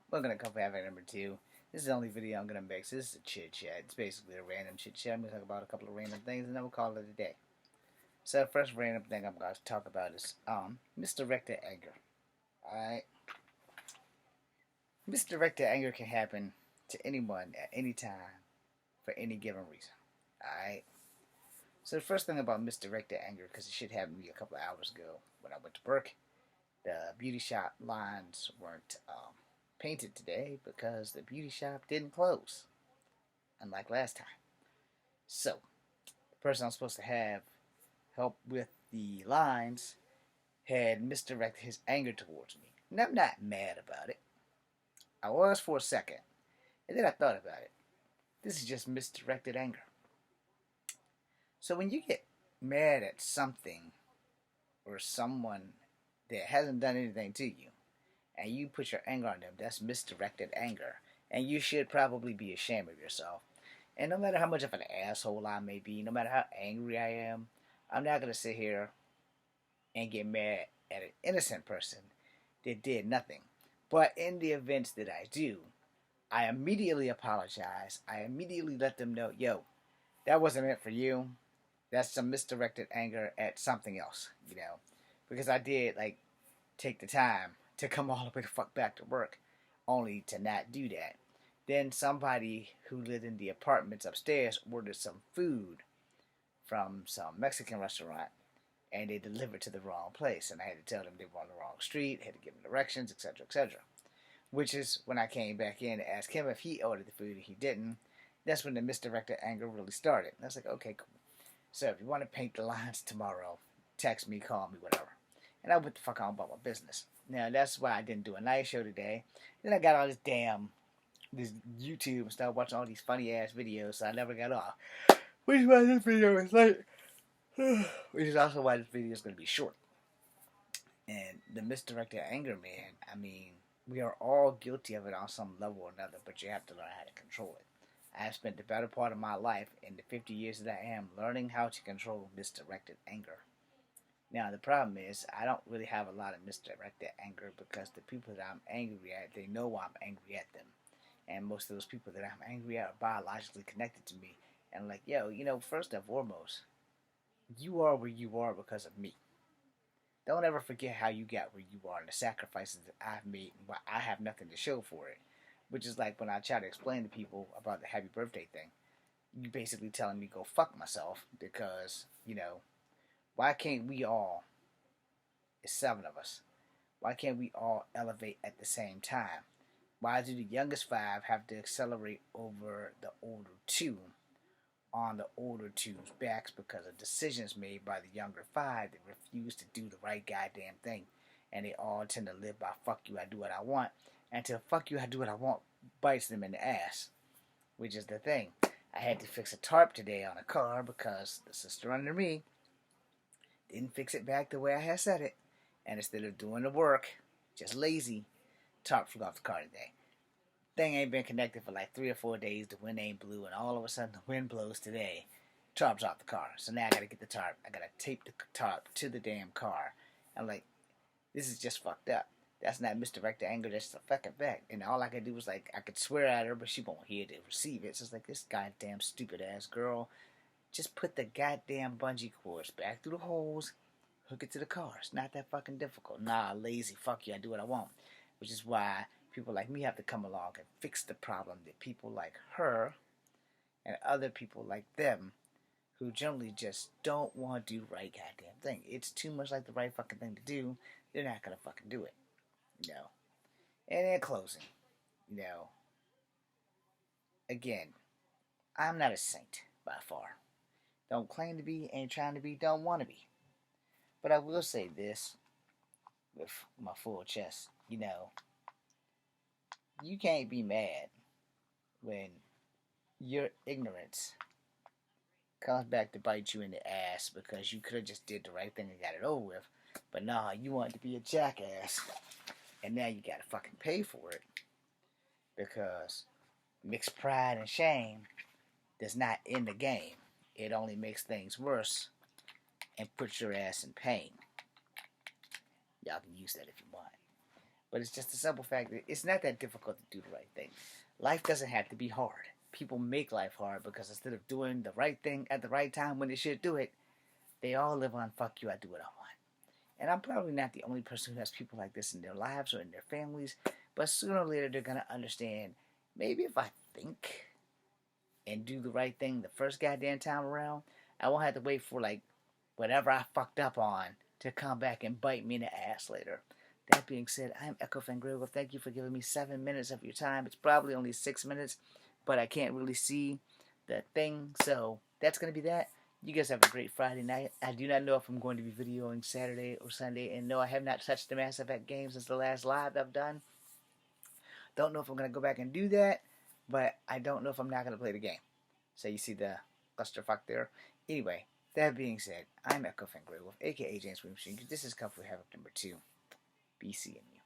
Welcome to Coffee Havoc number 2. This is the only video I'm going to make, so this is a chit chat. It's basically a random chit chat. I'm going to talk about a couple of random things and then we'll call it a day. So the first random thing I'm going to talk about is misdirected anger. Alright? Misdirected anger can happen to anyone at any time for any given reason. Alright? So the first thing about misdirected anger, because it should happen to me a couple of hours ago when I went to work, the beauty shop lines weren't painted today because the beauty shop didn't close, unlike last time. So, the person I'm supposed to have help with the lines had misdirected his anger towards me. And I'm not mad about it. I was for a second, and then I thought about it. This is just misdirected anger. So when you get mad at something or someone that hasn't done anything to you, and you put your anger on them, that's misdirected anger. And you should probably be ashamed of yourself. And no matter how much of an asshole I may be, no matter how angry I am, I'm not going to sit here and get mad at an innocent person that did nothing. But in the events that I do, I immediately apologize. I immediately let them know, yo, that wasn't meant for you. That's some misdirected anger at something else, Because I did, take the time to come all the way the fuck back to work, only to not do that. Then somebody who lived in the apartments upstairs ordered some food from some Mexican restaurant, and they delivered to the wrong place, and I had to tell them they were on the wrong street, had to give them directions, etc., etc. Which is when I came back in to ask him if he ordered the food, and he didn't. That's when the misdirected anger really started. And I was like, okay, cool. So if you want to paint the lines tomorrow, text me, call me, whatever. And I went the fuck on about my business. Now, that's why I didn't do a night show today. Then I got all this YouTube and started watching all these funny ass videos, so I never got off. Which is why this video is late. Which is also why this video is going to be short. And the misdirected anger, man, I mean, we are all guilty of it on some level or another, but you have to learn how to control it. I have spent the better part of my life, in the 50 years that I am, learning how to control misdirected anger. Now, the problem is, I don't really have a lot of misdirected anger because the people that I'm angry at, they know I'm angry at them. And most of those people that I'm angry at are biologically connected to me. And I'm like, yo, first and foremost, you are where you are because of me. Don't ever forget how you got where you are and the sacrifices that I've made and why I have nothing to show for it. Which is like when I try to explain to people about the happy birthday thing. You basically telling me go fuck myself because, why can't we all, it's 7 of us, why can't we all elevate at the same time? Why do the youngest 5 have to accelerate over the older 2 on the older 2's backs because of decisions made by the younger 5 that refuse to do the right goddamn thing? And they all tend to live by fuck you, I do what I want, until fuck you, I do what I want bites them in the ass. Which is the thing. I had to fix a tarp today on a car because the sister under me didn't fix it back the way I had set it. And instead of doing the work, just lazy, tarp flew off the car today. Thing ain't been connected for like 3 or 4 days. The wind ain't blew, and all of a sudden the wind blows today. Tarp's off the car. So now I gotta get the tarp. I gotta tape the tarp to the damn car. I'm like, this is just fucked up. That's not misdirected anger, that's a fucking fact. And all I could do was I could swear at her, but she won't hear to receive it. So it's like, this goddamn stupid ass girl, just put the goddamn bungee cords back through the holes, hook it to the car. It's not that fucking difficult. Nah, lazy, fuck you, I do what I want. Which is why people like me have to come along and fix the problem that people like her and other people like them who generally just don't want to do the right goddamn thing. It's too much like the right fucking thing to do. They're not gonna fucking do it. And in closing, again, I'm not a saint by far. Don't claim to be, ain't trying to be, don't want to be. But I will say this with my full chest, you can't be mad when your ignorance comes back to bite you in the ass because you could have just did the right thing and got it over with. But nah, you wanted to be a jackass. And now you gotta fucking pay for it. Because mixed pride and shame does not end the game. It only makes things worse and puts your ass in pain. Y'all can use that if you want. But it's just a simple fact that it's not that difficult to do the right thing. Life doesn't have to be hard. People make life hard because instead of doing the right thing at the right time when they should do it, they all live on fuck you, I do what I want. And I'm probably not the only person who has people like this in their lives or in their families, but sooner or later they're going to understand, maybe if I think and do the right thing the first goddamn time around, I won't have to wait for like whatever I fucked up on to come back and bite me in the ass later. That being said, I'm Echo Fangrego. Thank you for giving me 7 minutes of your time. It's probably only 6 minutes, but I can't really see the thing, so that's going to be that. You guys have a great Friday night. I do not know if I'm going to be videoing Saturday or Sunday, and no, I have not touched the Mass Effect game since the last live I've done. Don't know if I'm going to go back and do that, but I don't know if I'm not going to play the game. So you see the clusterfuck there? Anyway, that being said, I'm Echo Fangrego, aka James Williams. This is Comfort Havoc number 2. BC and me.